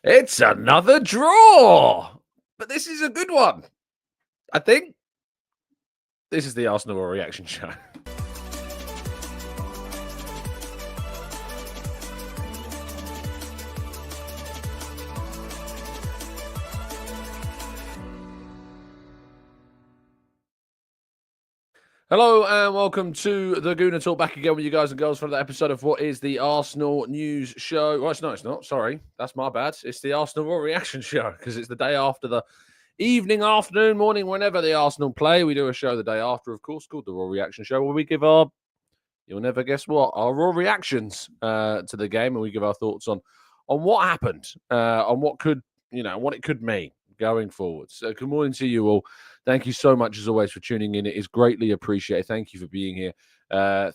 It's another draw, but this is a good one. I think this is the Arsenal reaction show. Hello and welcome to the Gooner Talk, back again with you guys and girls for the episode of what is the Arsenal news show. Well, it's not. Sorry, that's my bad. It's the Arsenal reaction show because it's the day after the evening, afternoon, morning, whenever the Arsenal play. We do a show the day after, of course, called the Raw Reaction Show, where we give our, you'll never guess what, our raw reactions to the game, and we give our thoughts on what happened, on what could, what it could mean going forward. So good morning to you all. Thank you so much, as always, for tuning in. It is greatly appreciated. Thank you for being here.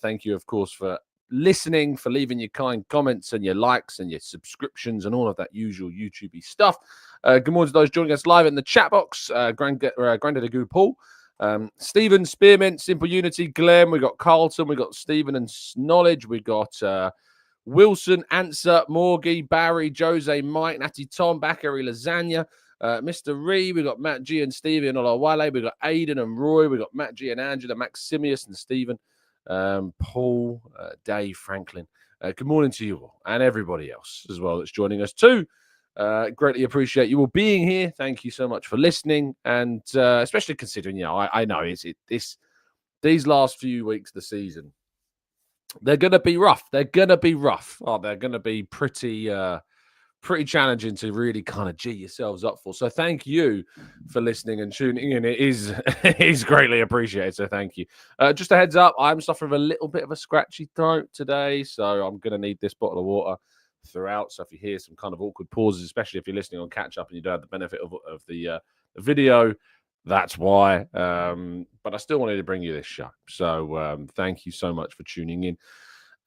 Thank you, of course, for listening, for leaving your kind comments and your likes and your subscriptions and all of that usual YouTube-y stuff. Good morning to those joining us live in the chat box. Grandad Agoo Paul, Stephen, Spearmint, Simple Unity, Glenn. We got Carlton. We got Stephen and Knowledge. We got Wilson, Answer, Morgie, Barry, Jose, Mike, Natty, Tom, Bakary, Lasagna. Mr. Ree, we got Matt G and Stevie and Olawale. We got Aidan and Roy. We got Matt G and Angela, Maximius and Stephen, Paul, Dave, Franklin. Good morning to you all and everybody else as well that's joining us too. Greatly appreciate you all being here. Thank you so much for listening, and especially considering, I know these last few weeks of the season, they're going to be rough. They're going to be rough. They're going to be pretty challenging to really kind of G yourselves up for. So thank you for listening and tuning in. It is greatly appreciated. So thank you. Just a heads up, I'm suffering a little bit of a scratchy throat today, so I'm going to need this bottle of water throughout. So if you hear some kind of awkward pauses, especially if you're listening on catch up and you don't have the benefit of the video, that's why. But I still wanted to bring you this show. So thank you so much for tuning in,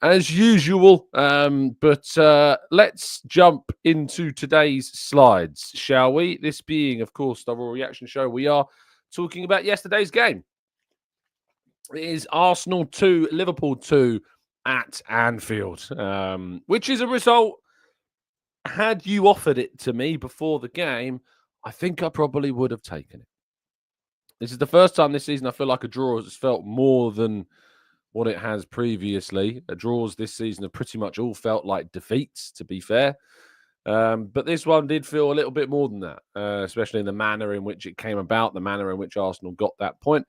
as usual. But let's jump into today's slides, shall we? This being, of course, the Raw Reaction Show, we are talking about yesterday's game. It is Arsenal 2, Liverpool 2 at Anfield, which is a result, had you offered it to me before the game, I think I probably would have taken it. This is the first time this season I feel like a draw has felt more than what it has previously. Draws this season have pretty much all felt like defeats, to be fair. But this one did feel a little bit more than that, especially in the manner in which it came about, the manner in which Arsenal got that point.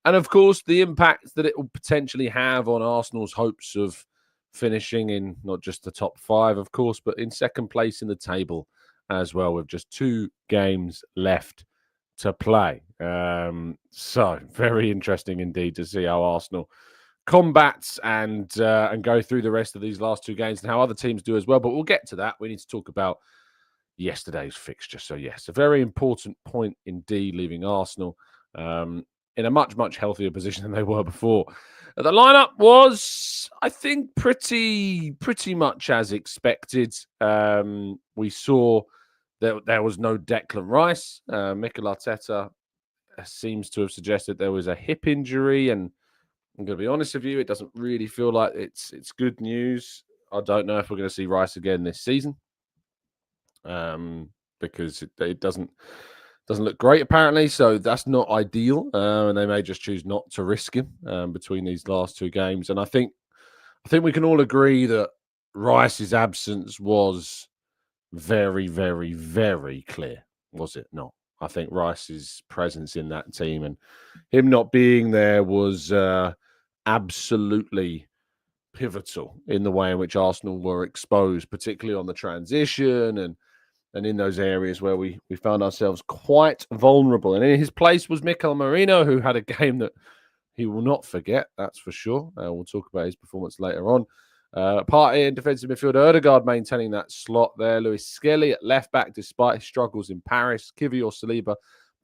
And, of course, the impact that it will potentially have on Arsenal's hopes of finishing in not just the top 5, of course, but in second place in the table as well, with just 2 games left to play. So very interesting indeed to see how Arsenal combats and go through the rest of these last 2 games and how other teams do as well. But we'll get to that. We need to talk about yesterday's fixture. So, yes, a very important point indeed, leaving Arsenal in a much, much healthier position than they were before. The lineup was, I think, pretty much as expected. We saw that there was no Declan Rice. Mikel Arteta seems to have suggested there was a hip injury, and I'm going to be honest with you, it doesn't really feel like it's good news. I don't know if we're going to see Rice again this season, because it doesn't look great apparently. So that's not ideal, and they may just choose not to risk him between these last 2 games. And I think we can all agree that Rice's absence was very, very, very clear, was it not? I think Rice's presence in that team and him not being there was absolutely pivotal in the way in which Arsenal were exposed, particularly on the transition and in those areas where we found ourselves quite vulnerable. And in his place was Mikel Merino, who had a game that he will not forget, that's for sure. We'll talk about his performance later on. Partey in defensive midfield, Odegaard maintaining that slot there. Lewis Skelly at left back, despite his struggles in Paris. Kivior Saliba,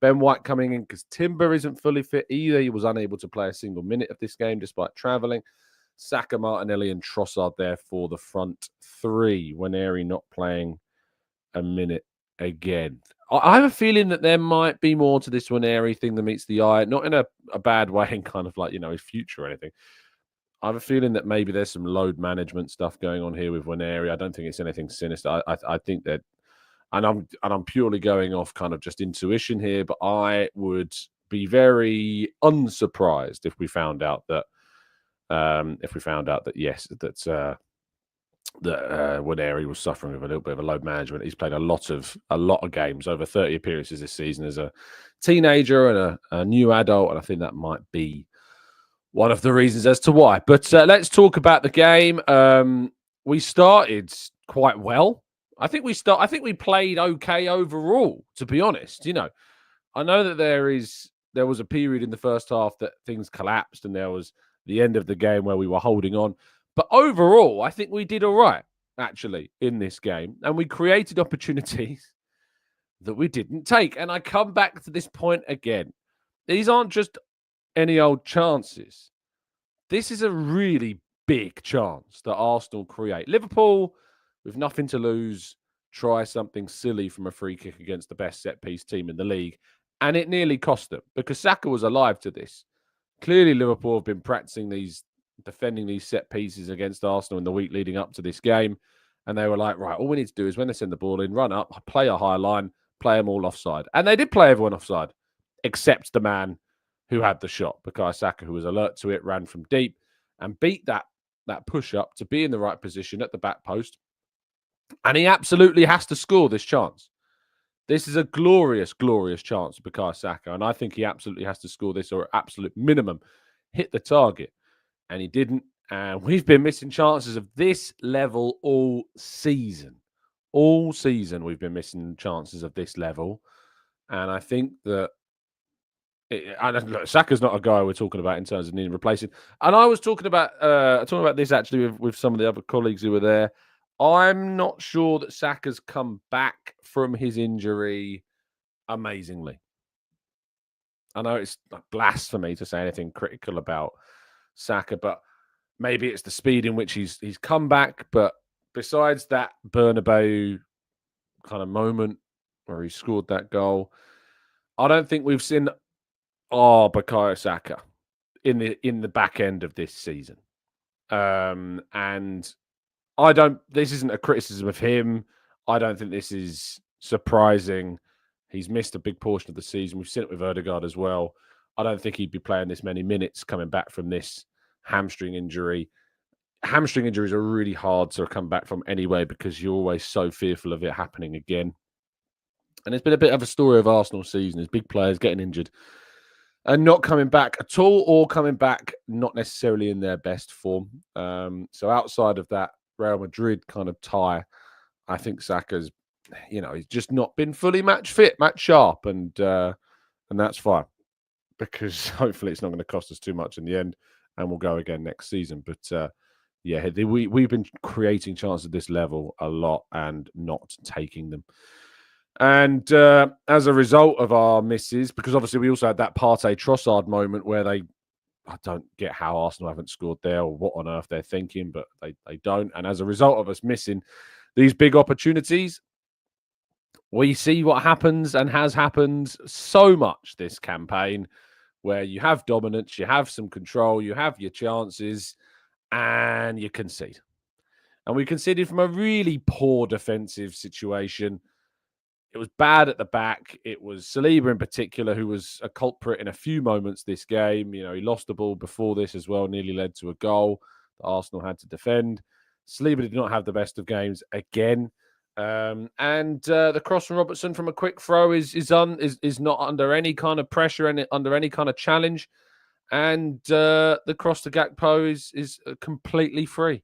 Ben White coming in because Timber isn't fully fit either. He was unable to play a single minute of this game despite travelling. Saka, Martinelli and Trossard there for the front 3. Waneri not playing a minute again. I have a feeling that there might be more to this Waneri thing that meets the eye, not in a bad way, in kind of like, his future or anything. I have a feeling that maybe there's some load management stuff going on here with Waneri. I don't think it's anything sinister. I think that and I'm purely going off kind of just intuition here, but I would be very unsurprised if we found out that yes, that Waneri was suffering with a little bit of a load management. He's played a lot of games, over 30 appearances this season as a teenager and a new adult, and I think that might be one of the reasons as to why. But let's talk about the game. We started quite well. I think we played okay overall, to be honest. I know that there was a period in the first half that things collapsed, and there was the end of the game where we were holding on. But overall, I think we did all right, actually, in this game. And we created opportunities that we didn't take. And I come back to this point again. These aren't just any old chances. This is a really big chance that Arsenal create. Liverpool, with nothing to lose, try something silly from a free kick against the best set-piece team in the league. And it nearly cost them because Saka was alive to this. Clearly, Liverpool have been practicing defending these set pieces against Arsenal in the week leading up to this game. And they were like, right, all we need to do is when they send the ball in, run up, play a high line, play them all offside. And they did play everyone offside, except the man who had the shot, Bukayo Saka, who was alert to it, ran from deep and beat that push-up to be in the right position at the back post. And he absolutely has to score this chance. This is a glorious, glorious chance for Bukayo Saka. And I think he absolutely has to score this, or at absolute minimum, hit the target. And he didn't. And we've been missing chances of this level all season. All season we've been missing chances of this level. And I think that Saka's not a guy we're talking about in terms of needing replacing. And I was talking about this actually with some of the other colleagues who were there. I'm not sure that Saka's come back from his injury amazingly. I know it's blasphemy to say anything critical about Saka, but maybe it's the speed in which he's come back. But besides that Bernabeu kind of moment where he scored that goal, I don't think we've seen Bukayo Saka in the back end of this season. And this isn't a criticism of him. I don't think this is surprising. He's missed a big portion of the season. We've seen it with Odegaard as well. I don't think he'd be playing this many minutes coming back from this hamstring injury. Hamstring injuries are really hard to come back from anyway because you're always so fearful of it happening again. And it's been a bit of a story of Arsenal season. There's big players getting injured and not coming back at all, or coming back not necessarily in their best form. So outside of that Real Madrid kind of tie, I think Saka's, he's just not been fully match fit, match sharp, and that's fine because hopefully it's not going to cost us too much in the end, and we'll go again next season. But we've been creating chances at this level a lot and not taking them. And as a result of our misses, because obviously we also had that Partey Trossard moment where I don't get how Arsenal haven't scored there or what on earth they're thinking, but they don't. And as a result of us missing these big opportunities, we see what happens and has happened so much this campaign, where you have dominance, you have some control, you have your chances, and you concede. And we conceded from a really poor defensive situation. It was bad at the back. It was Saliba in particular who was a culprit in a few moments this game. He lost the ball before this as well, nearly led to a goal that Arsenal had to defend. Saliba did not have the best of games again. And the cross from Robertson from a quick throw is not under any kind of pressure and under any kind of challenge. And the cross to Gakpo is completely free.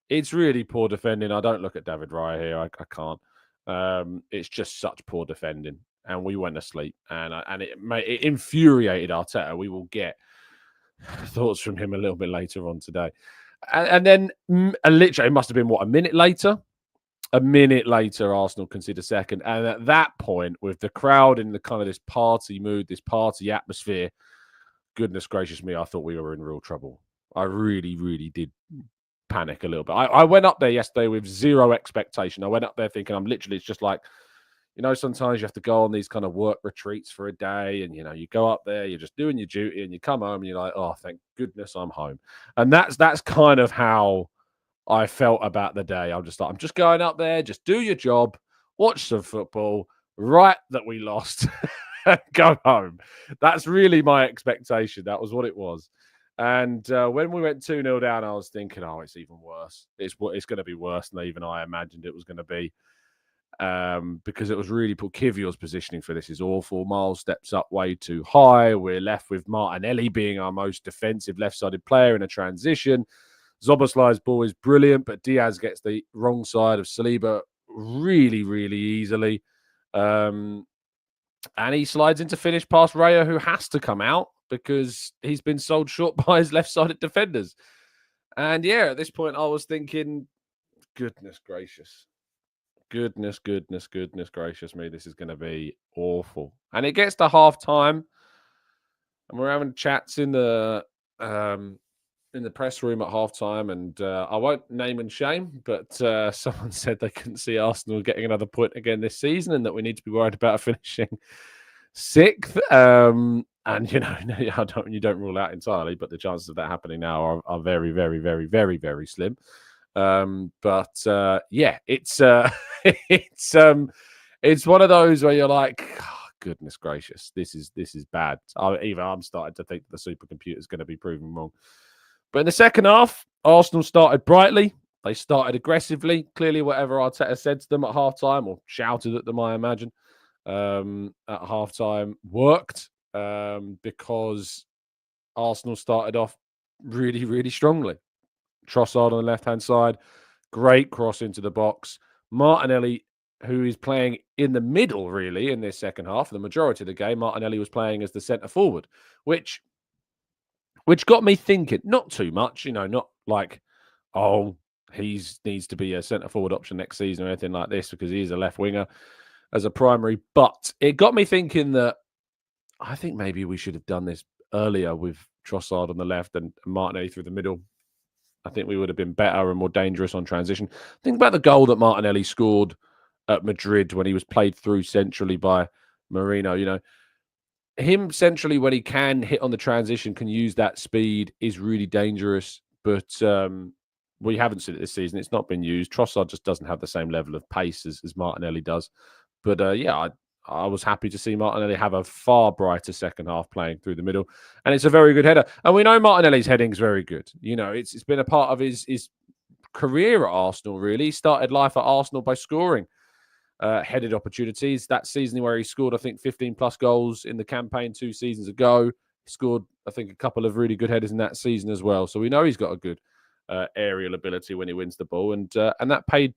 It's really poor defending. I don't look at David Raya here. I can't. It's just such poor defending, and we went asleep, and it infuriated Arteta. We will get thoughts from him a little bit later on today, and then literally it must have been a minute later. A minute later, Arsenal conceded a second, and at that point, with the crowd in the kind of this party mood, this party atmosphere, goodness gracious me, I thought we were in real trouble. I really, really did panic a little bit. I went up there yesterday with zero expectation. I went up there thinking it's just like, sometimes you have to go on these kind of work retreats for a day, and you go up there, you're just doing your duty, and you come home and you're like, oh, thank goodness I'm home. And that's kind of how I felt about the day. I'm just going up there, just do your job, watch some football, write that we lost, and go home. That's really my expectation. That was what it was. And when we went 2-0 down, I was thinking, oh, it's even worse. It's going to be worse than even I imagined it was going to be. Because it was really poor. Kivior's positioning for this is awful. Miles steps up way too high. We're left with Martinelli being our most defensive left-sided player in a transition. Zoboslai's ball is brilliant, but Diaz gets the wrong side of Saliba really, really easily. And he slides into finish past Raya, who has to come out because he's been sold short by his left-sided defenders. And yeah, at this point, I was thinking, goodness gracious. Goodness gracious me. This is going to be awful. And it gets to half time, and we're having chats in the press room at half time. And I won't name and shame, but someone said they couldn't see Arsenal getting another point again this season and that we need to be worried about finishing sixth. And, you don't rule out entirely, but the chances of that happening now are very, very, very, very, very slim. Yeah, it's it's one of those where you're like, oh, goodness gracious, this is bad. I'm starting to think the supercomputer is going to be proven wrong. But in the second half, Arsenal started brightly. They started aggressively. Clearly, whatever Arteta said to them at halftime or shouted at them, I imagine, at halftime worked because Arsenal started off really, really strongly. Trossard on the left-hand side, great cross into the box. Martinelli, who is playing in the middle, really, in this second half, the majority of the game, Martinelli was playing as the centre forward, which got me thinking, not too much, not like, oh, he needs to be a centre forward option next season or anything like this because he is a left winger as a primary. But it got me thinking that I think maybe we should have done this earlier with Trossard on the left and Martinelli through the middle. I think we would have been better and more dangerous on transition. Think about the goal that Martinelli scored at Madrid when he was played through centrally by Merino. Him centrally when he can hit on the transition, can use that speed, is really dangerous. But we haven't seen it this season. It's not been used. Trossard just doesn't have the same level of pace as Martinelli does. But I was happy to see Martinelli have a far brighter second half playing through the middle. And it's a very good header. And we know Martinelli's heading is very good. It's been a part of his career at Arsenal, really. He started life at Arsenal by scoring headed opportunities. That season where he scored, I think, 15-plus goals in the campaign 2 seasons ago. He scored, I think, a couple of really good headers in that season as well. So we know he's got a good aerial ability when he wins the ball. And that paid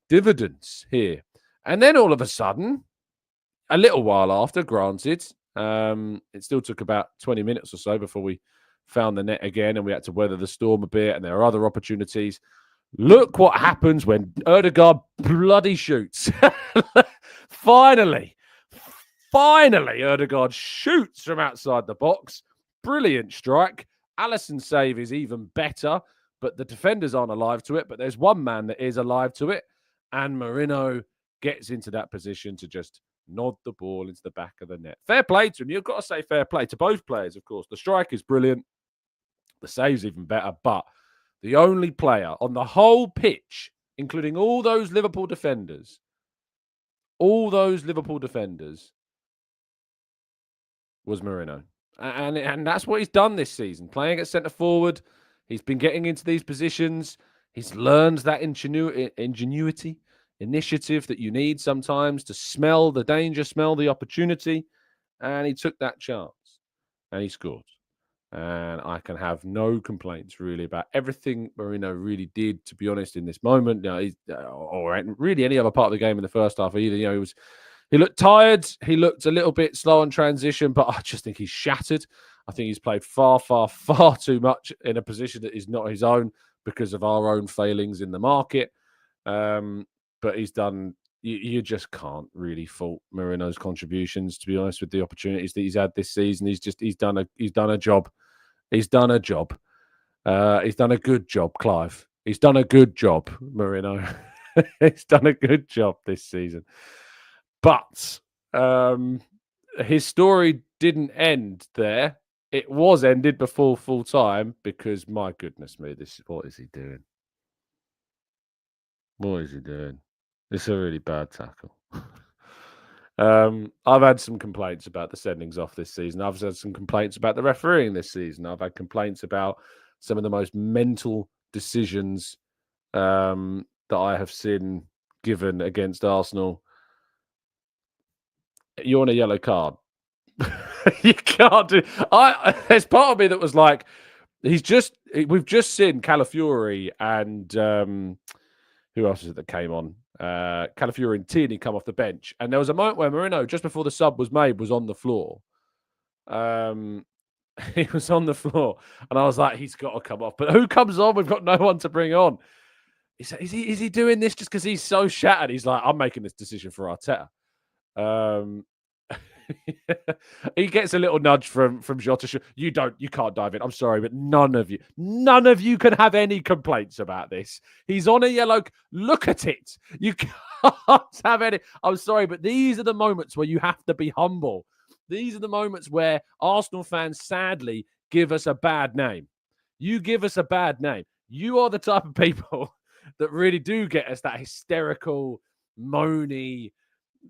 dividends here. And then all of a sudden, a little while after, granted, it still took about 20 minutes or so before we found the net again and we had to weather the storm a bit and there are other opportunities. Look what happens when Odegaard bloody shoots. Finally, Odegaard shoots from outside the box. Brilliant strike. Alisson's save is even better, but the defenders aren't alive to it. But there's one man that is alive to it, and Merino gets into that position to just nod the ball into the back of the net. Fair play to him. You've got to say fair play to both players, of course. The strike is brilliant. The save's even better. But the only player on the whole pitch, including all those Liverpool defenders, was Merino. And that's what he's done this season. Playing at centre forward, he's been getting into these positions. He's learned that ingenuity, initiative that you need sometimes to smell the danger, smell the opportunity. And he took that chance and he scored. And I can have no complaints really about everything Merino really did, to be honest, in this moment. Or really any other part of the game in the first half either. He looked tired. He looked a little bit slow on transition, but I just think he's shattered. I think he's played far, far, far too much in a position that is not his own because of our own failings in the market. But he's done. You just can't really fault Merino's contributions, to be honest, with the opportunities that he's had this season. He's done a job. He's done a job. He's done a good job, Clive. He's done a good job, Merino. He's done a good job this season. But his story didn't end there. It was ended before full time because, my goodness me, what is he doing? What is he doing? It's a really bad tackle. I've had some complaints about the sendings off this season. I've had some complaints about the refereeing this season. I've had complaints about some of the most mental decisions that I have seen given against Arsenal. You're on a yellow card. You can't do. There's part of me that was like, we've just seen Calafiori and who else is it that came on? Calafiori and Tierney come off the bench, and there was a moment where Merino, just before the sub was made, was on the floor. He was on the floor, and I was like, he's got to come off. But who comes on? We've got no one to bring on. Is he doing this just because he's so shattered? He's like, I'm making this decision for Arteta. He gets a little nudge from Jota. You can't dive in. I'm sorry, but none of you can have any complaints about this. He's on a yellow. Look at it. You can't have any. I'm sorry, but these are the moments where you have to be humble. These are the moments where Arsenal fans sadly give us a bad name. You give us a bad name. You are the type of people that really do get us that hysterical, moany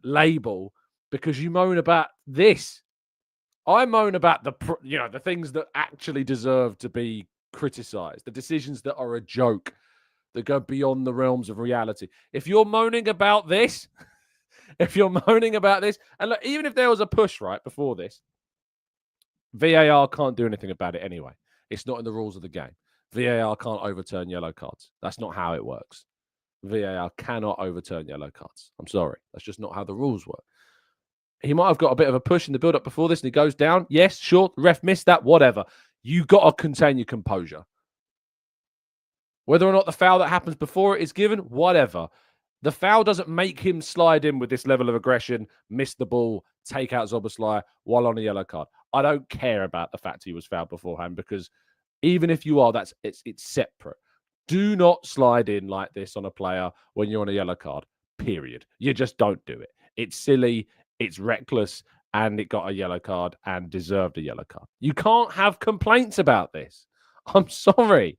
label because you moan about this. I moan about the things that actually deserve to be criticized, the decisions that are a joke, that go beyond the realms of reality. If you're moaning about this, and look, even if there was a push right before this, VAR can't do anything about it anyway. It's not in the rules of the game. VAR can't overturn yellow cards. That's not how it works. VAR cannot overturn yellow cards. I'm sorry. That's just not how the rules work. He might have got a bit of a push in the build-up before this and he goes down. Yes, sure. The ref missed that, whatever. You got to contain your composure. Whether or not the foul that happens before it is given, whatever. The foul doesn't make him slide in with this level of aggression, miss the ball, take out Szoboszlai while on a yellow card. I don't care about the fact he was fouled beforehand because even if you are, it's separate. Do not slide in like this on a player when you're on a yellow card, period. You just don't do it. It's silly, it's reckless, and it got a yellow card and deserved a yellow card. You can't have complaints about this. I'm sorry.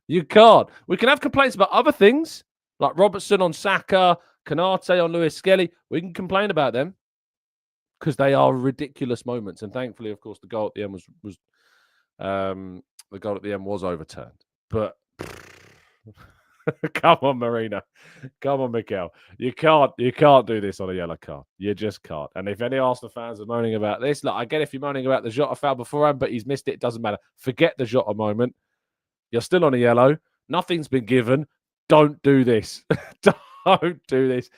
You can't. We can have complaints about other things, like Robertson on Saka, Konate on Lewis Skelly. We can complain about them because they are ridiculous moments. And thankfully, of course, the goal at the end was overturned. But come on, Marina. Come on, Mikel. You can't do this on a yellow card. You just can't. And if any Arsenal fans are moaning about this, look, I get if you're moaning about the Jota foul beforehand, but he's missed it. It doesn't matter. Forget the Jota moment. You're still on a yellow. Nothing's been given. Don't do this. Don't do this.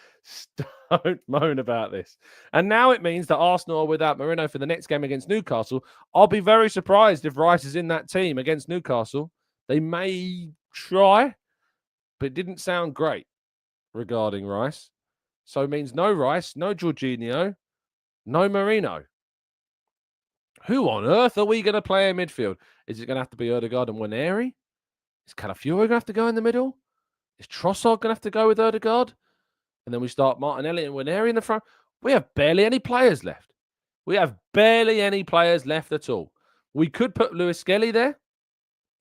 Don't moan about this. And now it means that Arsenal are without Merino for the next game against Newcastle. I'll be very surprised if Rice is in that team against Newcastle. They may try, but it didn't sound great regarding Rice. So it means no Rice, no Jorginho, no Merino. Who on earth are we going to play in midfield? Is it going to have to be Odegaard and Waneri? Is Calafiori going to have to go in the middle? Is Trossard going to have to go with Odegaard? And then we start Martinelli and Waneri in the front. We have barely any players left. We have barely any players left at all. We could put Lewis Skelly there.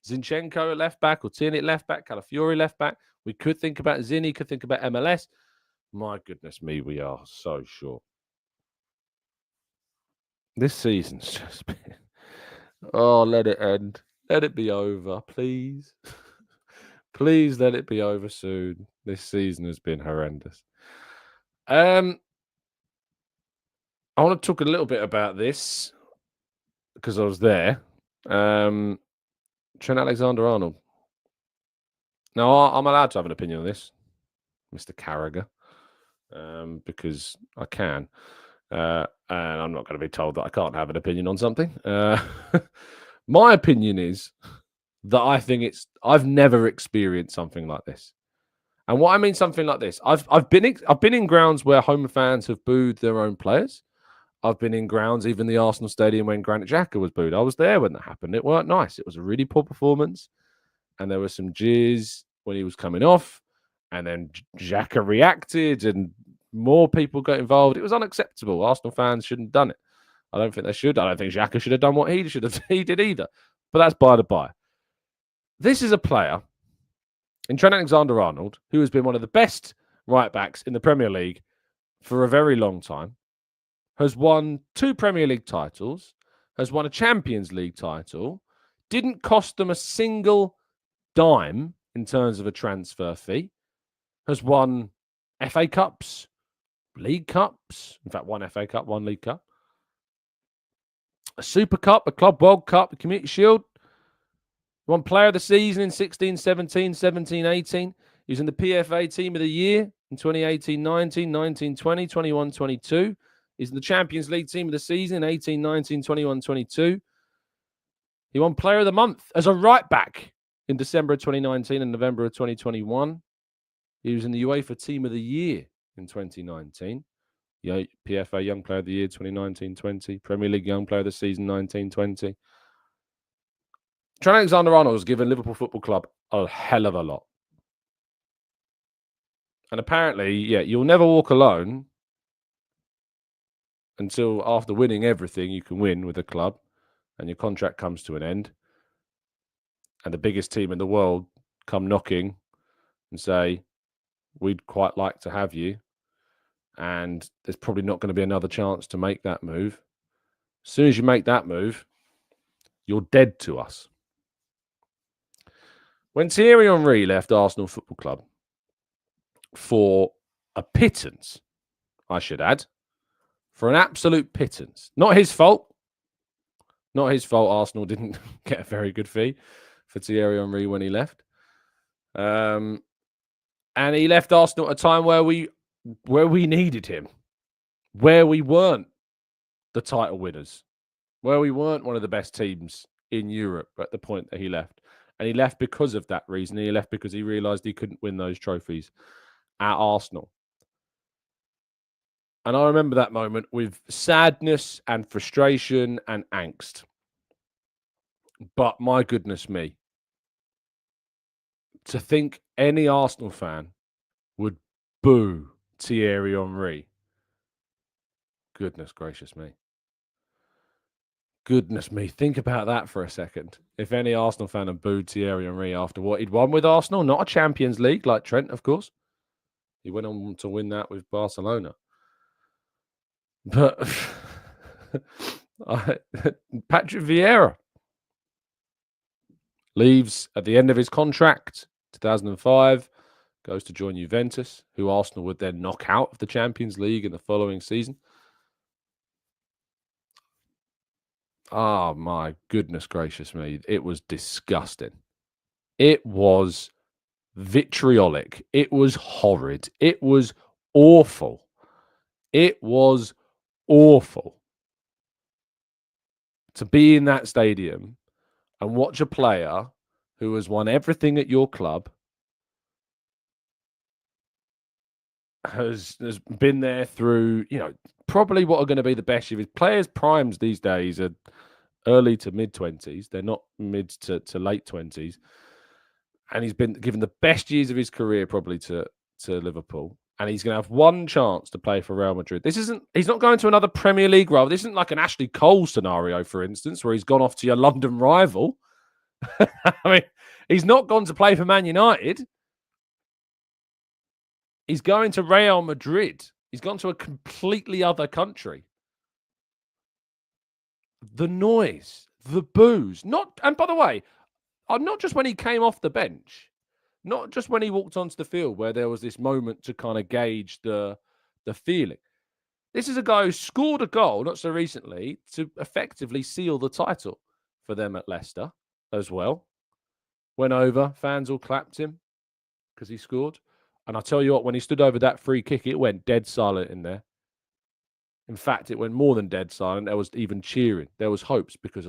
Zinchenko at left back or Tierney at left back. Calafiori left back. We could think about Zinni, could think about MLS. My goodness me, we are so short. This season's just been... Oh, let it end. Let it be over, please. Please let it be over soon. This season has been horrendous. I want to talk a little bit about this because I was there. Trent Alexander-Arnold. Now, I'm allowed to have an opinion on this, Mr. Carragher, because I can. And I'm not going to be told that I can't have an opinion on something. My opinion is that I think I've never experienced something like this. And what I mean something like this, I've been in grounds where home fans have booed their own players. I've been in grounds, even the Arsenal stadium when Granit Xhaka was booed. I was there when that happened. It weren't nice. It was a really poor performance. And there was some jeers when he was coming off. And then Xhaka reacted and more people got involved. It was unacceptable. Arsenal fans shouldn't have done it. I don't think they should. I don't think Xhaka should have done what he did either. But that's by the by. This is a player in Trent Alexander-Arnold who has been one of the best right-backs in the Premier League for a very long time, has won 2 Premier League titles, has won a Champions League title, didn't cost them a single dime in terms of a transfer fee, has won FA Cups, League Cups, in fact, 1 FA Cup, 1 League Cup, a Super Cup, a Club World Cup, a Community Shield, won Player of the Season in 16-17, 17-18. He was in the PFA Team of the Year in 2018-19, 19-20, 21-22. He's in the Champions League Team of the Season in 18-19, 21-22. He won Player of the Month as a right-back in December of 2019 and November of 2021. He was in the UEFA Team of the Year in 2019. PFA Young Player of the Year 2019-20. Premier League Young Player of the Season 19-20. Trent Alexander-Arnold has given Liverpool Football Club a hell of a lot. And apparently, you'll never walk alone until after winning everything you can win with a club and your contract comes to an end and the biggest team in the world come knocking and say, we'd quite like to have you. And there's probably not going to be another chance to make that move. As soon as you make that move, you're dead to us. When Thierry Henry left Arsenal Football Club for a pittance, I should add, for an absolute pittance. Not his fault. Not his fault Arsenal didn't get a very good fee for Thierry Henry when he left. And he left Arsenal at a time where we needed him, where we weren't the title winners, where we weren't one of the best teams in Europe at the point that he left. And he left because of that reason. He left because he realised he couldn't win those trophies at Arsenal. And I remember that moment with sadness and frustration and angst. But my goodness me, to think any Arsenal fan would boo Thierry Henry. Goodness gracious me. Goodness me. Think about that for a second. If any Arsenal fan had booed Thierry Henry after what he'd won with Arsenal, not a Champions League like Trent, of course. He went on to win that with Barcelona. But Patrick Vieira leaves at the end of his contract, 2005, goes to join Juventus, who Arsenal would then knock out of the Champions League in the following season. Oh, my goodness gracious me. It was disgusting. It was vitriolic. It was horrid. It was awful. It was awful to be in that stadium and watch a player who has won everything at your club, has been there through, probably what are going to be the best years. Players' primes these days are early to mid-20s. They're not mid to late 20s. And he's been given the best years of his career probably to Liverpool. And he's going to have one chance to play for Real Madrid. He's not going to another Premier League role. This isn't like an Ashley Cole scenario, for instance, where he's gone off to your London rival. I mean, he's not gone to play for Man United. He's going to Real Madrid. He's gone to a completely other country. The noise, the boos, and by the way, not just when he came off the bench. Not just when he walked onto the field where there was this moment to kind of gauge the feeling. This is a guy who scored a goal, not so recently, to effectively seal the title for them at Leicester as well. Went over, fans all clapped him because he scored. And I tell you what, when he stood over that free kick, it went dead silent in there. In fact, it went more than dead silent. There was even cheering. There was hopes because,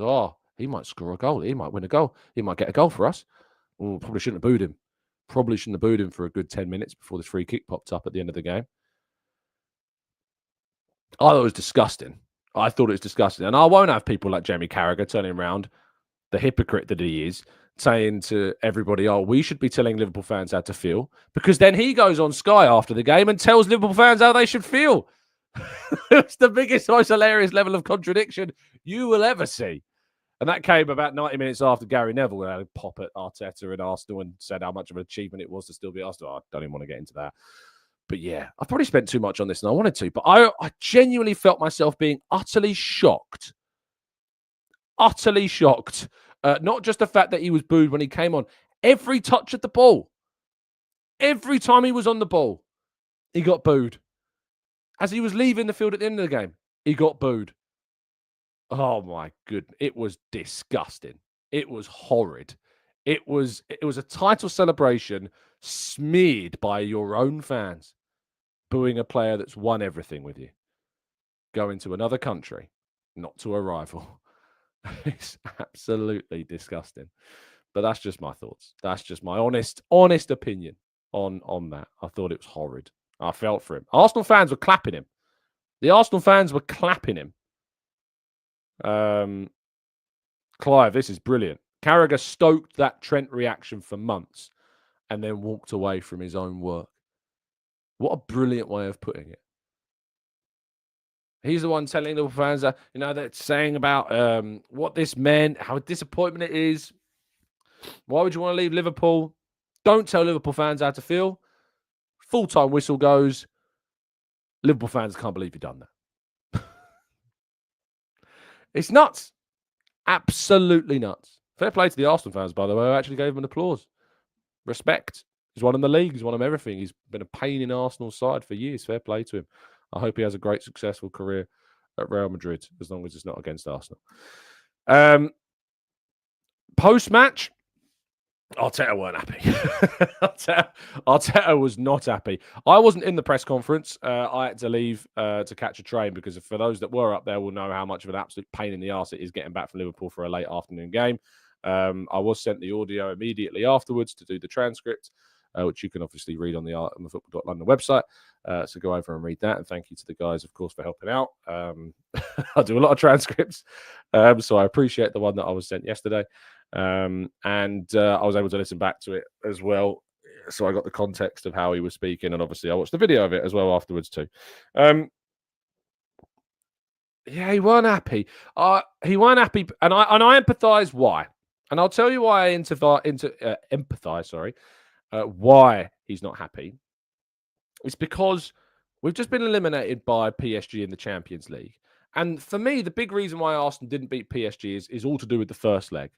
he might score a goal. He might win a goal. He might get a goal for us. Probably shouldn't have booed him. Probably shouldn't have booed him for a good 10 minutes before this free kick popped up at the end of the game. I thought it was disgusting. And I won't have people like Jamie Carragher turning around, the hypocrite that he is, saying to everybody, we should be telling Liverpool fans how to feel. Because then he goes on Sky after the game and tells Liverpool fans how they should feel. It's the biggest, most hilarious level of contradiction you will ever see. And that came about 90 minutes after Gary Neville had a pop at Arteta in Arsenal and said how much of an achievement it was to still be Arsenal. I don't even want to get into that. yeah, I've probably spent too much on this than I wanted to. But I genuinely felt myself being utterly shocked. Utterly shocked. Not just the fact that he was booed when he came on. Every touch of the ball. Every time he was on the ball, he got booed. As he was leaving the field at the end of the game, he got booed. Oh my goodness. It was disgusting. It was horrid. It was a title celebration smeared by your own fans, booing a player that's won everything with you. Going to another country, not to a rival. It's absolutely disgusting. But that's just my thoughts. That's just my honest opinion on that. I thought it was horrid. I felt for him. Arsenal fans were clapping him. The Arsenal fans were clapping him. Clive, this is brilliant. Carragher stoked that Trent reaction for months and then walked away from his own work. What a brilliant way of putting it. He's the one telling the fans that, they're saying about what this meant, how a disappointment it is. Why would you want to leave Liverpool? Don't tell Liverpool fans how to feel. Full-time whistle goes. Liverpool fans can't believe you've done that. It's nuts. Absolutely nuts. Fair play to the Arsenal fans, by the way. I actually gave him an applause. Respect. He's won in the league. He's won him everything. He's been a pain in Arsenal's side for years. Fair play to him. I hope he has a great, successful career at Real Madrid, as long as it's not against Arsenal. Post-match, Arteta weren't happy. Arteta was not happy. I wasn't in the press conference. I had to leave to catch a train because for those that were up there will know how much of an absolute pain in the arse it is getting back from Liverpool for a late afternoon game. I was sent the audio immediately afterwards to do the transcript, which you can obviously read on the football.london website. So go over and read that. And thank you to the guys, of course, for helping out. I do a lot of transcripts, so I appreciate the one that I was sent yesterday. And I was able to listen back to it as well. So I got the context of how he was speaking. And obviously I watched the video of it as well afterwards too. Yeah, he weren't happy. He weren't happy. And I empathise why. And I'll tell you why I empathise, why he's not happy. It's because we've just been eliminated by PSG in the Champions League. And for me, the big reason why Arsenal didn't beat PSG is all to do with the first leg.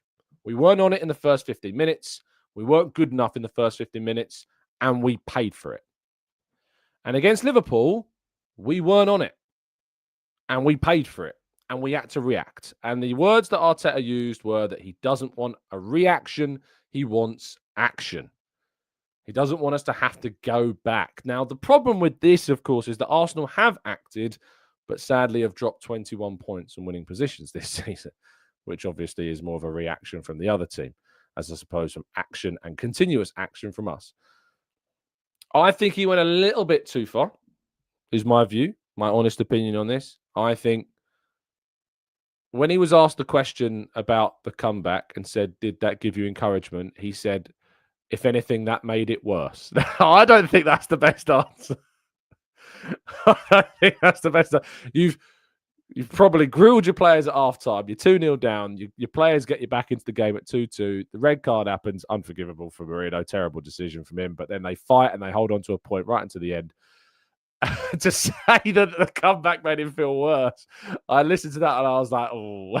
We weren't on it in the first 15 minutes. We weren't good enough in the first 15 minutes, and we paid for it. And against Liverpool, we weren't on it, and we paid for it, and we had to react. And the words that Arteta used were that he doesn't want a reaction, he wants action. He doesn't want us to have to go back. Now, the problem with this, of course, is that Arsenal have acted, but sadly have dropped 21 points in winning positions this season, which obviously is more of a reaction from the other team, as opposed from action and continuous action from us. I think he went a little bit too far, is my view, my honest opinion on this. I think when he was asked the question about the comeback and said, did that give you encouragement? He said, if anything, that made it worse. I don't think that's the best answer. I don't think that's the best answer. You've probably grilled your players at half-time. You're 2-0 down. Your players get you back into the game at 2-2. The red card happens. Unforgivable for Merino. Terrible decision from him. But then they fight and they hold on to a point right into the end. To say that the comeback made him feel worse. I listened to that and I was like, oh,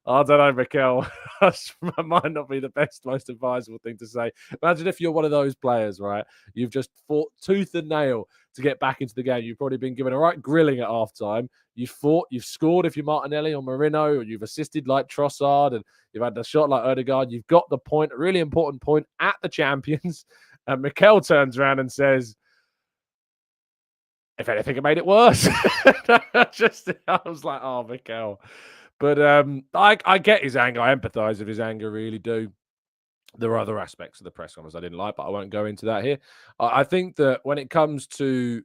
I don't know, Mikel. That might not be the best, most advisable thing to say. Imagine if you're one of those players, right? You've just fought tooth and nail to get back into the game. You've probably been given a right grilling at halftime. You've fought, you've scored if you're Martinelli or Merino, or you've assisted like Trossard, and you've had the shot like Odegaard. You've got the point, a really important point at the champions. And Mikel turns around and says, if anything, it made it worse. I was like, oh, Mikel. But I get his anger. I empathise with his anger, really do. There are other aspects of the press conference I didn't like, but I won't go into that here. I think that when it comes to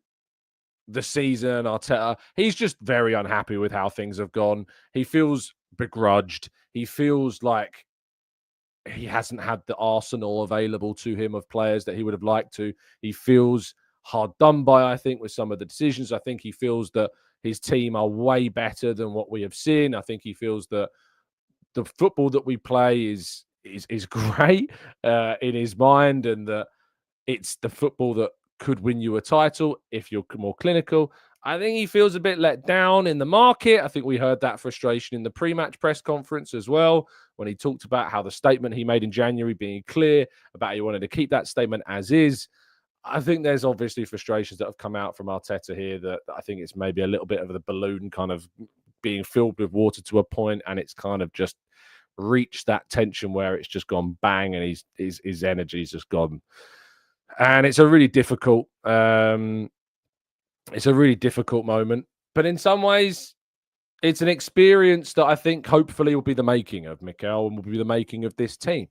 the season, Arteta, he's just very unhappy with how things have gone. He feels begrudged. He feels like he hasn't had the arsenal available to him of players that he would have liked to. He feels hard done by, I think, with some of the decisions. I think he feels that his team are way better than what we have seen. I think he feels that the football that we play is great in his mind, and that it's the football that could win you a title if you're more clinical. I think he feels a bit let down in the market. I think we heard that frustration in the pre-match press conference as well, when he talked about how the statement he made in January being clear about he wanted to keep that statement as is. I think there's obviously frustrations that have come out from Arteta here that I think it's maybe a little bit of the balloon kind of being filled with water to a point, and it's kind of just reached that tension where it's just gone bang, and his energy's just gone. And it's a really difficult moment. But in some ways, it's an experience that I think hopefully will be the making of Mikel and will be the making of this team.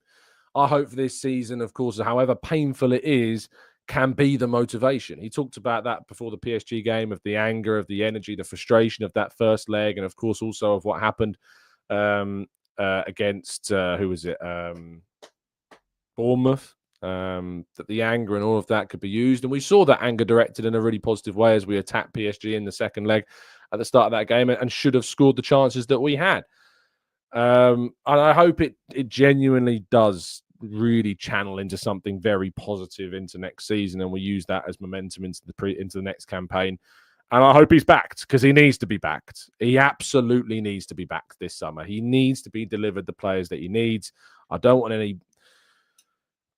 I hope for this season, of course, however painful it is, can be the motivation. He talked about that before the PSG game, of the anger, of the energy, the frustration of that first leg, and of course also of what happened against, who was it? Bournemouth. That the anger and all of that could be used. And we saw that anger directed in a really positive way as we attacked PSG in the second leg at the start of that game, and should have scored the chances that we had. And I hope it genuinely does really channel into something very positive into next season, and we use that as momentum into the next campaign. And I hope he's backed, because he needs to be backed. He absolutely needs to be backed this summer. He needs to be delivered the players that he needs. I don't want any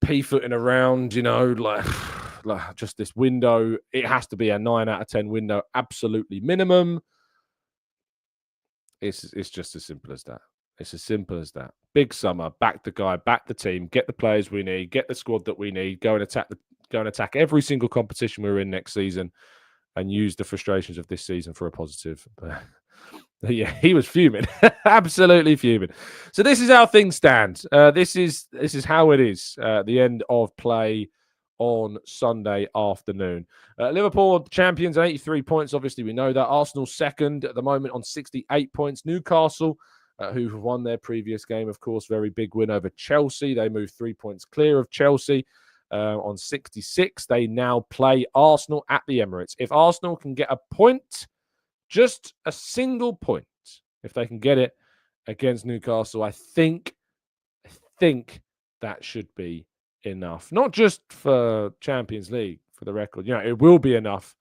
p-footing around, like just this window. It has to be a 9 out of 10 window, absolutely minimum. It's just as simple as that. It's as simple as that. Big summer, back the guy, back the team, get the players we need, get the squad that we need, go and attack every single competition we're in next season, and use the frustrations of this season for a positive. Yeah, he was fuming, absolutely fuming. So this is how things stand. This is how it is. The end of play on Sunday afternoon. Liverpool champions at 83 points. Obviously, we know that. Arsenal second at the moment on 68 points. Newcastle, who have won their previous game, of course, very big win over Chelsea. They moved 3 points clear of Chelsea on 66. They now play Arsenal at the Emirates. If Arsenal can get a point, just a single point, if they can get it against Newcastle, I think that should be enough. Not just for Champions League, for the record. It will be enough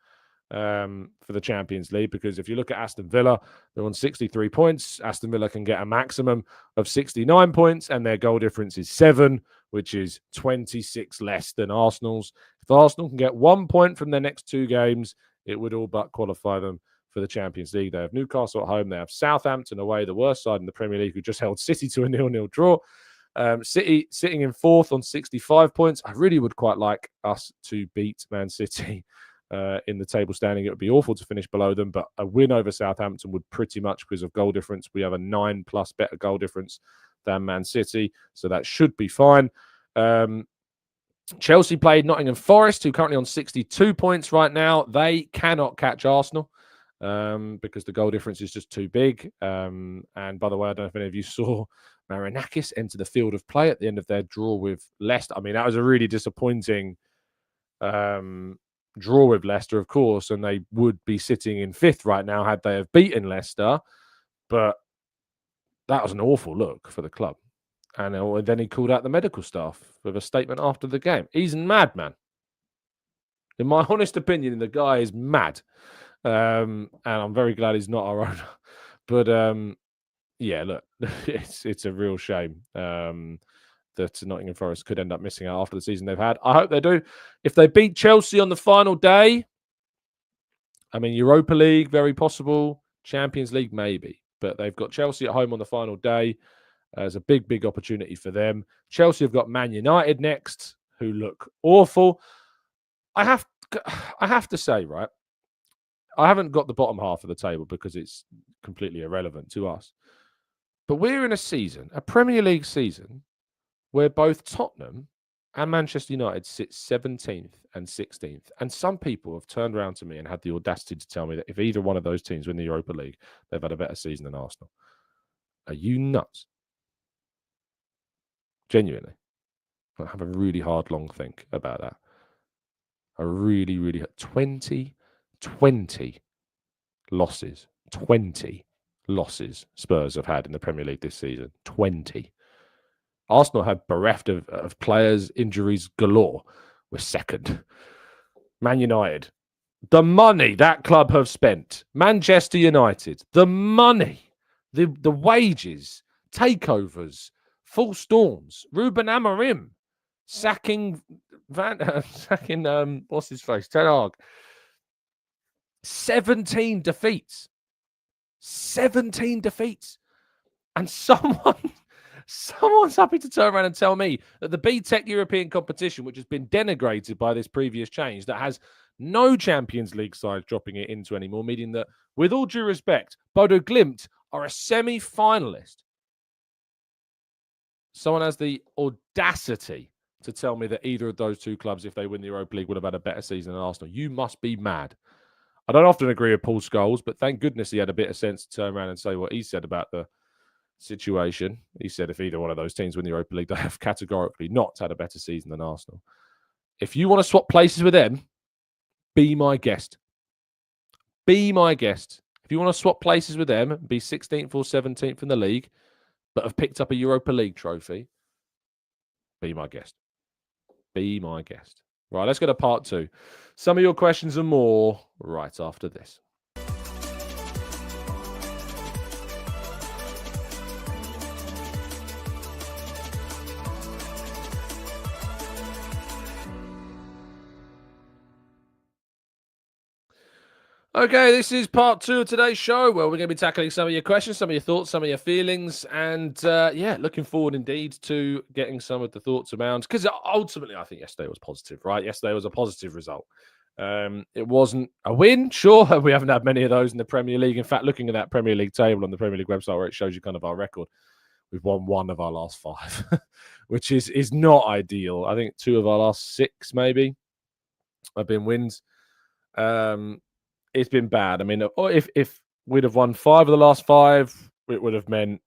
for the Champions League, because if you look at Aston Villa, they're on 63 points. Aston Villa can get a maximum of 69 points, and their goal difference is 7, which is 26 less than Arsenal's. If Arsenal can get 1 point from their next 2 games, it would all but qualify them for the Champions League. They have Newcastle at home. They have Southampton away, the worst side in the Premier League, who just held City to a 0-0 draw. City sitting in 4th on 65 points. I really would quite like us to beat Man City in the table standing. It would be awful to finish below them, but a win over Southampton would pretty much, because of goal difference, we have a 9+ better goal difference than Man City, so that should be fine. Chelsea played Nottingham Forest, who are currently on 62 points right now. They cannot catch Arsenal because the goal difference is just too big. And by the way, I don't know if any of you saw Marinakis enter the field of play at the end of their draw with Leicester. I mean, that was a really disappointing draw with Leicester, of course, and they would be sitting in 5th right now had they have beaten Leicester. But that was an awful look for the club. And then he called out the medical staff with a statement after the game. He's mad, man. In my honest opinion, the guy is mad. And I'm very glad he's not our owner. But yeah, look, it's a real shame that Nottingham Forest could end up missing out after the season they've had. I hope they do. If they beat Chelsea on the final day, I mean, Europa League, very possible. Champions League, maybe. But they've got Chelsea at home on the final day. There's a big, big opportunity for them. Chelsea have got Man United next, who look awful. I have to say, right, I haven't got the bottom half of the table because it's completely irrelevant to us. But we're in a season, a Premier League season, where both Tottenham and Manchester United sit 17th and 16th. And some people have turned around to me and had the audacity to tell me that if either one of those teams win the Europa League, they've had a better season than Arsenal. Are you nuts? Genuinely. I have a really hard, long think about that. A really, really 20 losses. 20 losses Spurs have had in the Premier League this season. 20. Arsenal have bereft of players, injuries galore. We're second. Man United. The money that club have spent. Manchester United. The money. The wages. Takeovers. False dawns. Ruben Amorim. Sacking what's his face? Ten Hag. 17 defeats. 17 defeats. And someone's happy to turn around and tell me that the B-Tech European competition, which has been denigrated by this previous change, that has no Champions League sides dropping it into anymore, meaning that, with all due respect, Bodo Glimt are a semi-finalist. Someone has the audacity to tell me that either of those two clubs, if they win the Europa League, would have had a better season than Arsenal. You must be mad. I don't often agree with Paul Scholes, but thank goodness he had a bit of sense to turn around and say what he said about the situation. He said if either one of those teams win the Europa League, they have categorically not had a better season than Arsenal. If you want to swap places with them, be my guest. Be my guest. If you want to swap places with them, be 16th or 17th in the league, but have picked up a Europa League trophy, be my guest. Be my guest. Right, let's go to part 2. Some of your questions and more right after this. Okay, this is part 2 of today's show, where we're going to be tackling some of your questions, some of your thoughts, some of your feelings, and looking forward indeed to getting some of the thoughts around, because ultimately I think yesterday was positive, right? Yesterday was a positive result. It wasn't a win, sure. We haven't had many of those in the Premier League. In fact, looking at that Premier League table on the Premier League website where it shows you kind of our record, we've won 1 of our last 5, which is not ideal. I think 2 of our last 6 maybe have been wins. It's been bad. I mean, if we'd have won 5 of the last 5, it would have meant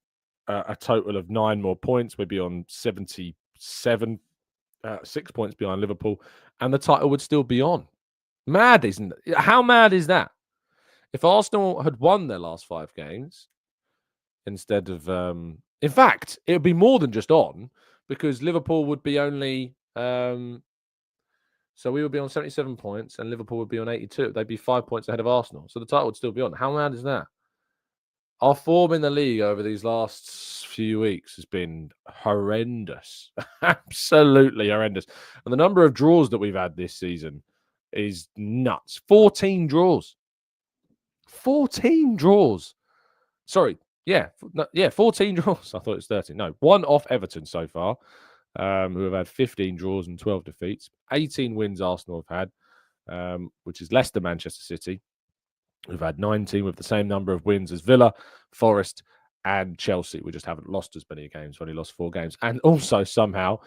a total of 9 more points. We'd be on 77, 6 points behind Liverpool, and the title would still be on. Mad, isn't it? How mad is that? If Arsenal had won their last 5 games instead of... in fact, it would be more than just on, because Liverpool would be only... So we would be on 77 points and Liverpool would be on 82. They'd be 5 points ahead of Arsenal. So the title would still be on. How mad is that? Our form in the league over these last few weeks has been horrendous. Absolutely horrendous. And the number of draws that we've had this season is nuts. 14 draws. 14 draws. Sorry. Yeah, 14 draws. I thought it was 13. No, 1 off Everton so far. Who have had 15 draws and 12 defeats. 18 wins Arsenal have had, which is less than Manchester City. We've had 19 with the same number of wins as Villa, Forest, and Chelsea. We just haven't lost as many games. We've only lost 4 games. And also, somehow,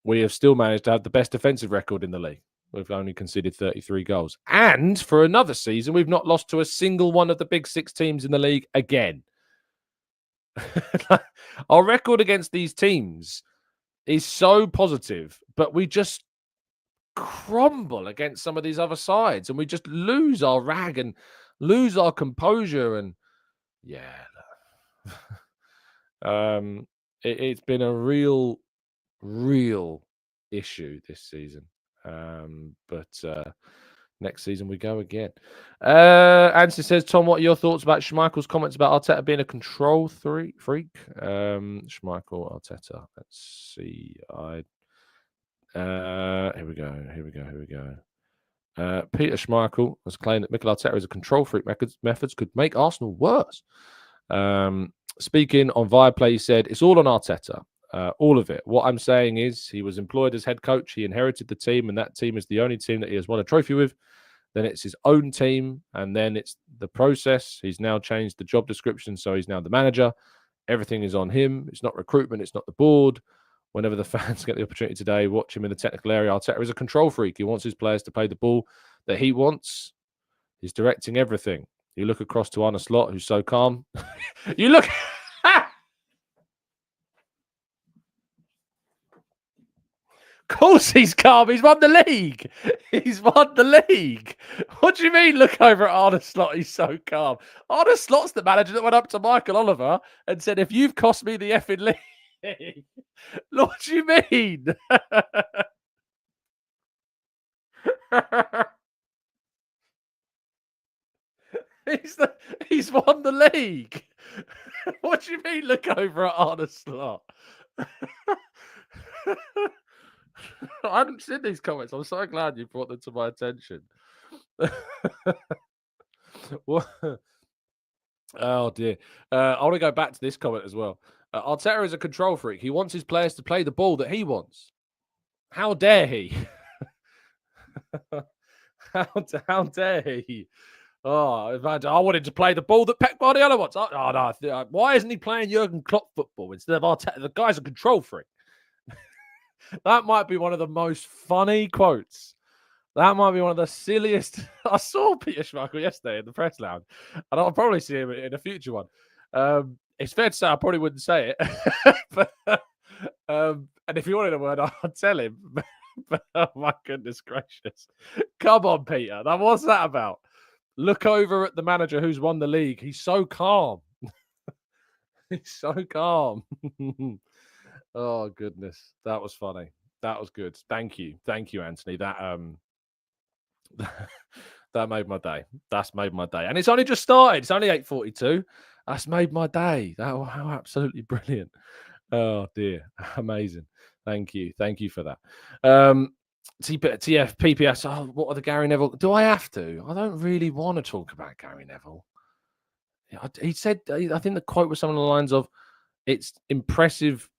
we have still managed to have the best defensive record in the league. We've only conceded 33 goals. And for another season, we've not lost to a single one of the big 6 teams in the league again. Our record against these teams is so positive, but we just crumble against some of these other sides, and we just lose our rag and lose our composure. And it's been a real issue this season. But next season we go again. Ansi says, Tom, what are your thoughts about Schmeichel's comments about Arteta being a control freak? Schmeichel, Arteta. Let's see. Here we go. Peter Schmeichel has claimed that Mikel Arteta is a control freak. Methods could make Arsenal worse. Speaking on Viaplay, he said, it's all on Arteta. All of it. What I'm saying is he was employed as head coach. He inherited the team, and that team is the only team that he has won a trophy with. Then it's his own team, and then it's the process. He's now changed the job description, so he's now the manager. Everything is on him. It's not recruitment. It's not the board. Whenever the fans get the opportunity today, watch him in the technical area. Arteta is a control freak. He wants his players to play the ball that he wants. He's directing everything. You look across to Arne Slot, who's so calm. You look... Of course he's calm. He's won the league. He's won the league. What do you mean, look over at Arne Slot? He's so calm. Arne Slot's the manager that went up to Michael Oliver and said, if you've cost me the effing league. What do you mean? He's won the league. What do you mean? Look over at Arne Slot. I hadn't seen these comments. I'm so glad you brought them to my attention. What? Oh dear. I want to go back to this comment as well. Arteta is a control freak. He wants his players to play the ball that he wants. How dare he? how dare he? Oh, I wanted to play the ball that Pep Guardiola wants. Oh no! Why isn't he playing Jurgen Klopp football instead of Arteta? The guy's a control freak. That might be one of the most funny quotes. That might be one of the silliest. I saw Peter Schmeichel yesterday in the press lounge, and I'll probably see him in a future one. It's fair to say I probably wouldn't say it, but, and if you wanted a word, I'll tell him. But, oh my goodness gracious! Come on, Peter. Now, what's that about? Look over at the manager who's won the league. He's so calm. He's so calm. Oh goodness, that was funny. That was good. Thank you, Anthony. That that made my day. That's made my day, and it's only just started. It's only 8:42. That's made my day. How absolutely brilliant. Oh dear, amazing. Thank you for that. TF PPS. Oh, what are the Gary Neville? Do I have to? I don't really want to talk about Gary Neville. He said. I think the quote was something along the lines of, "It's impressive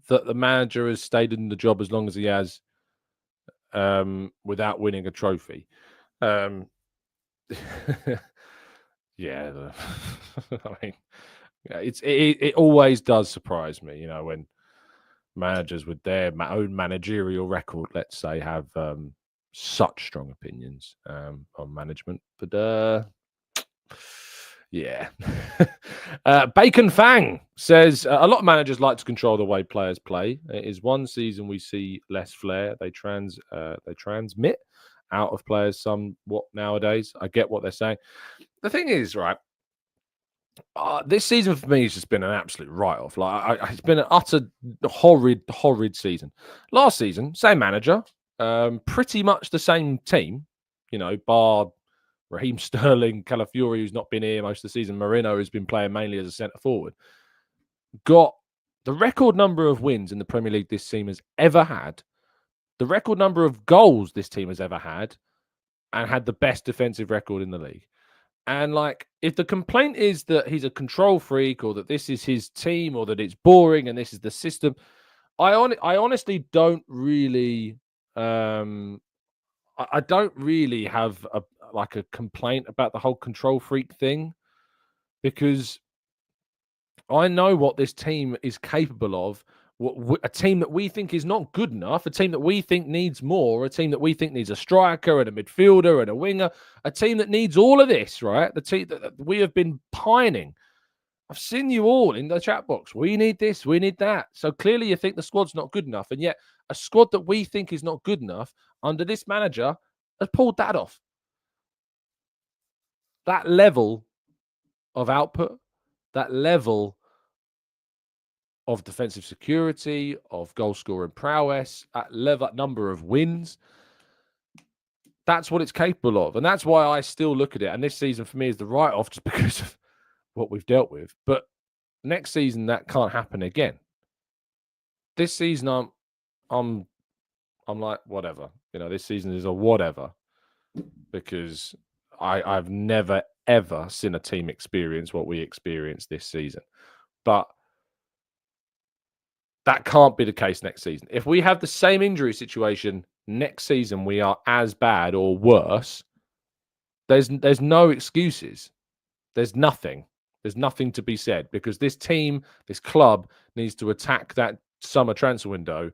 that the manager has stayed in the job as long as he has, without winning a trophy." Yeah, I mean, it always does surprise me, when managers with their own managerial record, let's say, have such strong opinions on management. But yeah. Bacon Fang says a lot of managers like to control the way players play. It is one season we see less flair. They transmit out of players somewhat nowadays. I get what they're saying. The thing is, right, this season for me has just been an absolute write-off. It's been an utter horrid season. Last season, same manager, pretty much the same team, bar Raheem Sterling, Calafiori, who's not been here most of the season, Merino, who's been playing mainly as a centre forward, got the record number of wins in the Premier League this team has ever had, the record number of goals this team has ever had, and had the best defensive record in the league. And if the complaint is that he's a control freak, or that this is his team, or that it's boring and this is the system, I honestly don't really, I don't really have a complaint about the whole control freak thing, because I know what this team is capable of. A team that we think is not good enough, a team that we think needs more, a team that we think needs a striker and a midfielder and a winger, a team that needs all of this, right? The team that we have been pining. I've seen you all in the chat box. We need this, we need that. So clearly you think the squad's not good enough, and yet a squad that we think is not good enough under this manager has pulled that off. That level of output, that level of defensive security, of goal scoring prowess, that number of wins, that's what it's capable of. And that's why I still look at it. And this season for me is the write-off, just because of what we've dealt with. But next season, that can't happen again. This season, I'm like, whatever. This season is a whatever, because I've never, ever seen a team experience what we experienced this season. But that can't be the case next season. If we have the same injury situation next season, we are as bad or worse. There's no excuses. There's nothing. There's nothing to be said, because this team, this club, needs to attack that summer transfer window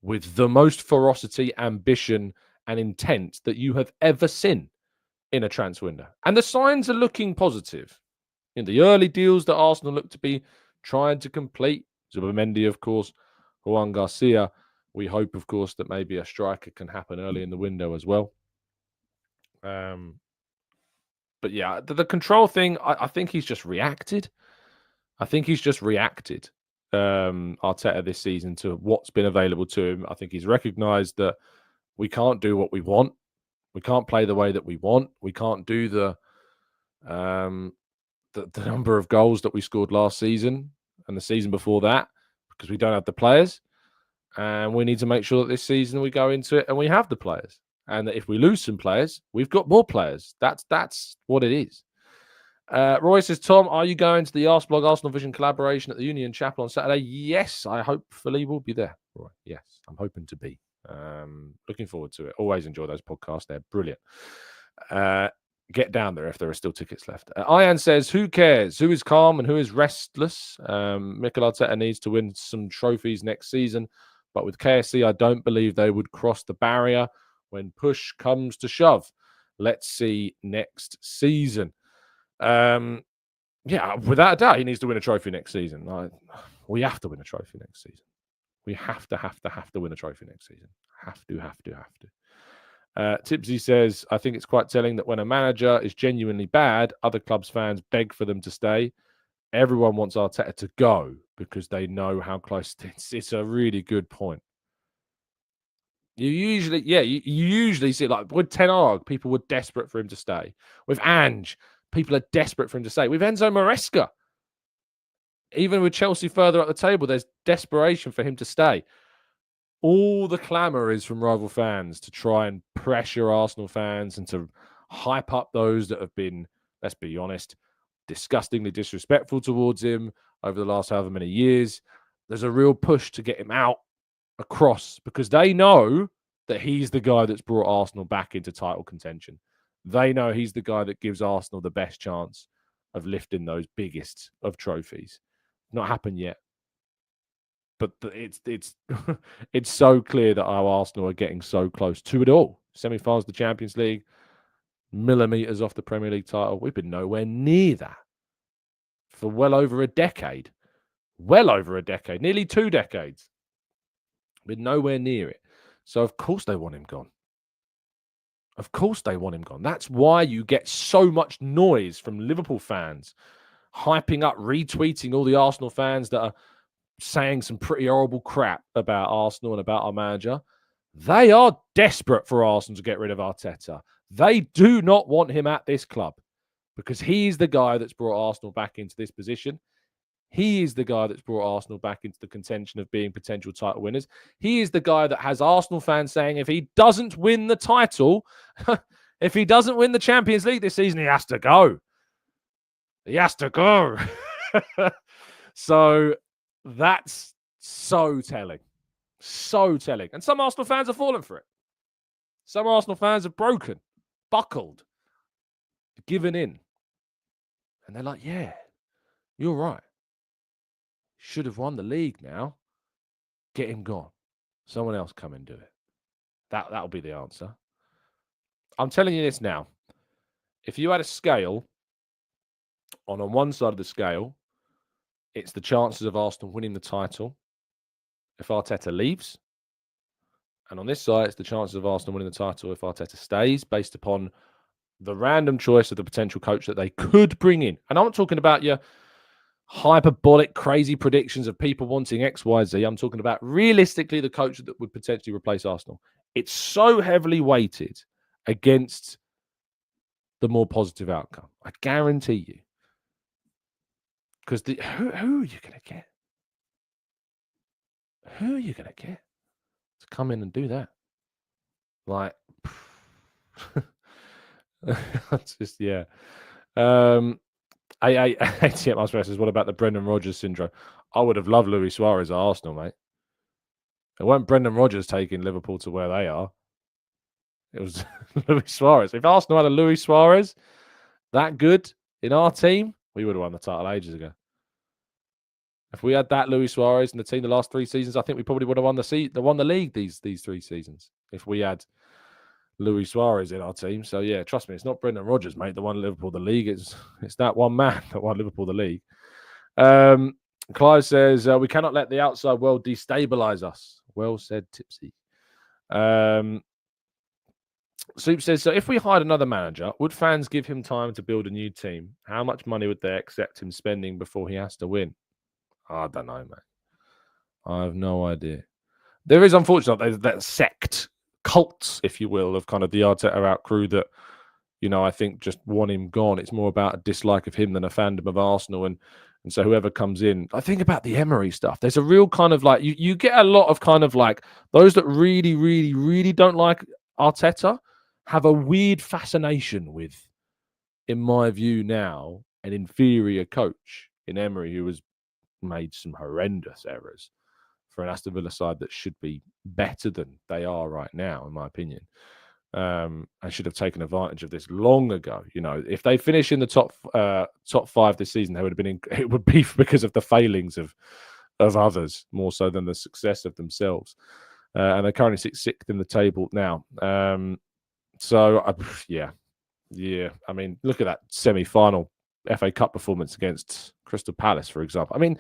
with the most ferocity, ambition, and intent that you have ever seen in a transfer window. And the signs are looking positive. In the early deals that Arsenal look to be trying to complete, Zubimendi, of course, Juan Garcia. We hope, of course, that maybe a striker can happen early in the window as well. But yeah, the control thing, I think he's just reacted. Arteta this season to what's been available to him. I think he's recognised that we can't do what we want. We can't play the way that we want. We can't do the number of goals that we scored last season and the season before that because we don't have the players. And we need to make sure that this season we go into it and we have the players. And that if we lose some players, we've got more players. That's what it is. Roy says, Tom, are you going to the Arseblog Arsenal Vision collaboration at the Union Chapel on Saturday? Yes, I hopefully will be there. Roy, yes, I'm hoping to be. Looking forward to it. Always enjoy those podcasts. They're brilliant. Get down there if there are still tickets left. Ian says, who cares? Who is calm and who is restless? Mikel Arteta needs to win some trophies next season. But with KSC, I don't believe they would cross the barrier when push comes to shove. Let's see next season. Yeah, without a doubt, he needs to win a trophy next season. We have to win a trophy next season. We have to win a trophy next season. Have to. Tipsy says, I think it's quite telling that when a manager is genuinely bad, other clubs' fans beg for them to stay. Everyone wants Arteta to go because they know how close it's a really good point. You usually see, like with Ten Hag, people were desperate for him to stay. With Ange, people are desperate for him to stay. With Enzo Maresca, even with Chelsea further up the table, there's desperation for him to stay. All the clamour is from rival fans to try and pressure Arsenal fans and to hype up those that have been, let's be honest, disgustingly disrespectful towards him over the last however many years. There's a real push to get him out across because they know that he's the guy that's brought Arsenal back into title contention. They know he's the guy that gives Arsenal the best chance of lifting those biggest of trophies. Not happened yet. But it's it's so clear that our Arsenal are getting so close to it all. Semi-finals of the Champions League, millimetres off the Premier League title. We've been nowhere near that for well over a decade. Nearly 2 decades. We're nowhere near it. So, of course, they want him gone. That's why you get so much noise from Liverpool fans, hyping up, retweeting all the Arsenal fans that are saying some pretty horrible crap about Arsenal and about our manager. They are desperate for Arsenal to get rid of Arteta. They do not want him at this club because he's the guy that's brought Arsenal back into this position. He is the guy that's brought Arsenal back into the contention of being potential title winners. He is the guy that has Arsenal fans saying if he doesn't win the title, if he doesn't win the Champions League this season, he has to go. So that's so telling. And some Arsenal fans have fallen for it. Some Arsenal fans have broken, buckled, given in. And they're like, yeah, you're right. Should have won the league now. Get him gone. Someone else come and do it. That'll be the answer. I'm telling you this now. If you had a scale, on one side of the scale, it's the chances of Arsenal winning the title if Arteta leaves. And on this side, it's the chances of Arsenal winning the title if Arteta stays, based upon the random choice of the potential coach that they could bring in. And I'm not talking about your hyperbolic, crazy predictions of people wanting X, Y, Z. I'm talking about realistically the coach that would potentially replace Arsenal. It's so heavily weighted against the more positive outcome. I guarantee you. Because who are you going to get? Who are you going to get to come in and do that? Like, it's just, yeah. ATM Express says, what about the Brendan Rodgers syndrome? I would have loved Luis Suarez at Arsenal, mate. It weren't Brendan Rodgers taking Liverpool to where they are. It was Luis Suarez. If Arsenal had a Luis Suarez that good in our team, we would have won the title ages ago. If we had that Luis Suarez in the team the last 3 seasons, I think we probably would have won the league these 3 seasons if we had Luis Suarez in our team. So, yeah, trust me, it's not Brendan Rodgers, mate, that won Liverpool the league. It's that one man that won Liverpool the league. Clive says, we cannot let the outside world destabilise us. Well said, Tipsy. Soup says, so if we hired another manager, would fans give him time to build a new team? How much money would they accept him spending before he has to win? I don't know, mate. I have no idea. There is, unfortunately, that sect cults, if you will, of kind of the Arteta out crew that, I think just want him gone. It's more about a dislike of him than a fandom of Arsenal. And so whoever comes in, I think about the Emery stuff. There's a real kind of like, you get a lot of kind of like those that really, really, really don't like Arteta have a weird fascination with, in my view now, an inferior coach in Emery who has made some horrendous errors for an Aston Villa side that should be better than they are right now, in my opinion. I should have taken advantage of this long ago. If they finish in the top 5 this season, it would be because of the failings of others more so than the success of themselves. And they currently sit 6th in the table now. Yeah. I mean, look at that semi-final FA Cup performance against Crystal Palace, for example. I mean,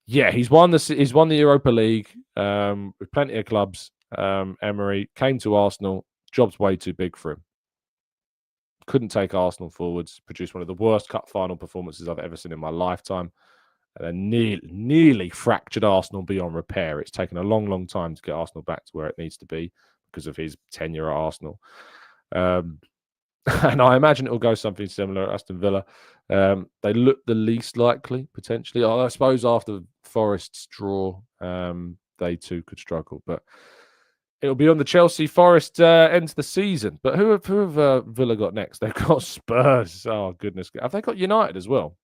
yeah, he's won the Europa League with plenty of clubs. Emery came to Arsenal. Job's way too big for him. Couldn't take Arsenal forwards. Produced one of the worst cup final performances I've ever seen in my lifetime. And then nearly fractured Arsenal beyond repair. It's taken a long, long time to get Arsenal back to where it needs to be because of his tenure at Arsenal. And I imagine it will go something similar at Aston Villa. They look the least likely, potentially. I suppose after Forest's draw, they too could struggle. But it'll be on the Chelsea Forest end of the season. But who have Villa got next? They've got Spurs. Oh, goodness. Have they got United as well?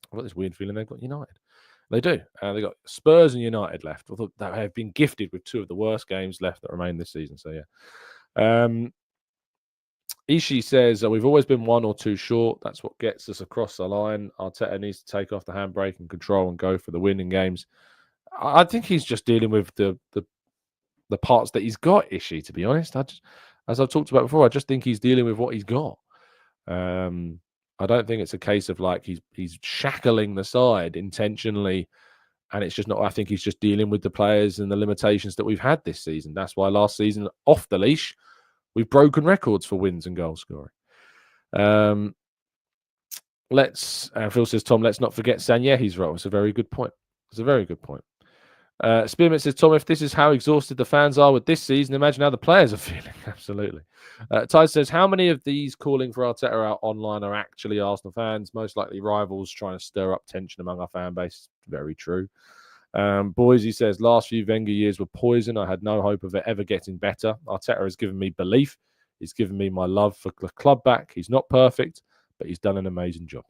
I've got this weird feeling they've got United. They do. They've got Spurs and United left. I thought they have been gifted with 2 of the worst games left that remain this season. So, yeah. Ishii says, we've always been 1 or 2 short. That's what gets us across the line. Arteta needs to take off the handbrake and control and go for the winning games. I think he's just dealing with the parts that he's got, Ishii, to be honest. As I've talked about before, I just think he's dealing with what he's got. I don't think it's a case of like he's shackling the side intentionally, and it's just not. I think he's just dealing with the players and the limitations that we've had this season. That's why last season, off the leash, we've broken records for wins and goal scoring. Phil says, Tom, let's not forget Sanyehi's role. It's a very good point. Spearmint says, Tom, if this is how exhausted the fans are with this season, imagine how the players are feeling. Absolutely. Ty says, how many of these calling for Arteta out online are actually Arsenal fans? Most likely rivals trying to stir up tension among our fan base. Very true. Boise says, last few Wenger years were poison. I had no hope of it ever getting better. Arteta has given me belief. He's given me my love for the club back. He's not perfect, but he's done an amazing job.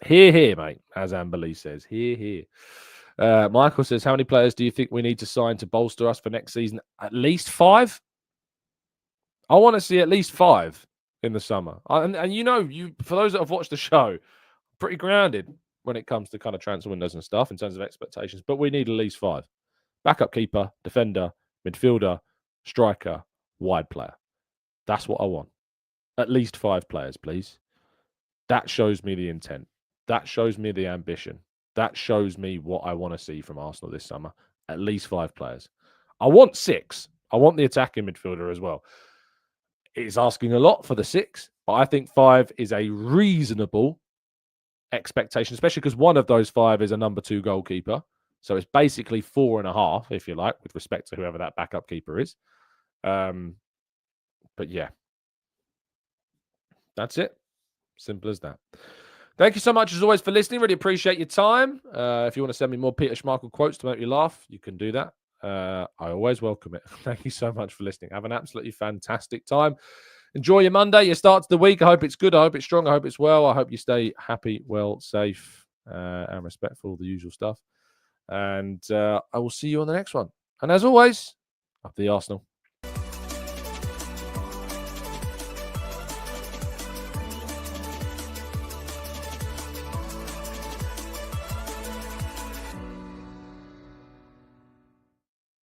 Hear, hear, mate, as Amber Lee says. Hear, hear. Michael says, how many players do you think we need to sign to bolster us for next season? At least 5? I want to see at least 5 in the summer. And for those that have watched the show, pretty grounded when it comes to kind of transfer windows and stuff in terms of expectations. But we need at least 5. Backup keeper, defender, midfielder, striker, wide player. That's what I want. At least 5 players, please. That shows me the intent. That shows me the ambition. That shows me what I want to see from Arsenal this summer. At least 5 players. I want 6. I want the attacking midfielder as well. It's asking a lot for the 6, but I think 5 is a reasonable expectation, especially because one of those 5 is a number 2 goalkeeper. So it's basically 4.5, if you like, with respect to whoever that backup keeper is. But yeah, that's it. Simple as that. Thank you so much, as always, for listening. Really appreciate your time. If you want to send me more Peter Schmeichel quotes to make you laugh, you can do that. I always welcome it. Thank you so much for listening. Have an absolutely fantastic time. Enjoy your Monday, your start to the week. I hope it's good. I hope it's strong. I hope it's well. I hope you stay happy, well, safe, and respectful, the usual stuff. And I will see you on the next one. And as always, up the Arsenal.